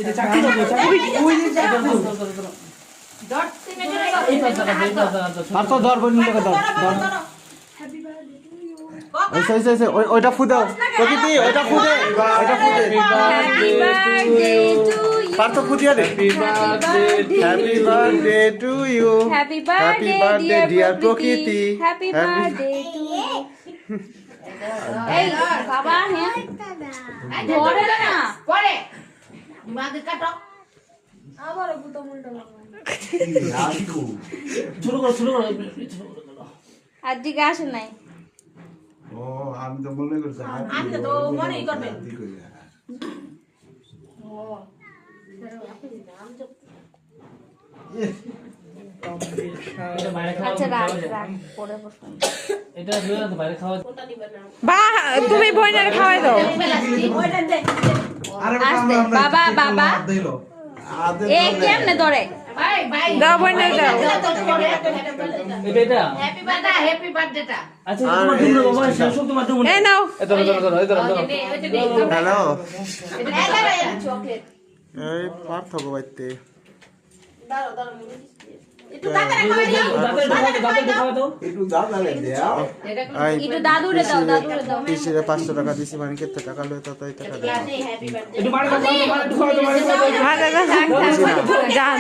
এটা চাকরি দাও ওই যে চাকরি ডট সিনে চলে গেল এই পাশে আর তো ধর বন্ধু লোকে ধর ধর হ্যাপি বার্থডে টু ইউ এসে ওইটা ফু দাও প্রকৃতি ওইটা ফু দে ওইটা ফু দে হ্যাপি বার্থডে টু ইউ পার তো ফু দিয়া দে happy birthday to you happy birthday dear Prakriti happy birthday to you এই বাবা হ্যাঁ ধরে না পরে মাকে কাটো আবার বুতো মুন্ডা ছোট করো আর দিকে আসে নাই ও আমি তো মনে করছি আমি তো মনেই করবে ও এটা বাইরে খাওয়া আচ্ছা রাখ পরে বসো এটা ধুয়ে দাও বাইরে খাওয়া বা তুমি বইনারে খাওয়াই দাও আস্তে বাবা বাবা এ কেমনে ধরে ভাই ভাই দাও বইনারে দাও এটা হ্যাপি বার্থডেটা আচ্ছা তোমার দিন বাবা শেষ তোমার দিন এই নাও হ্যালো এটা চকলেট এই পার্থ বাইতে দাঁড়াও একটু দাদারে খাওয়াই দাও দাদা খাওয়া দাও একটু দাদালে দাও একটু দাদুরে দাও 500 টাকা দিছি মানে কত টাকা লয় ততই টাকা দাও হ্যাপি বার্থডে একটু বাইরে খাওয়া দাও বাইরে খাওয়া দাও আচ্ছা যান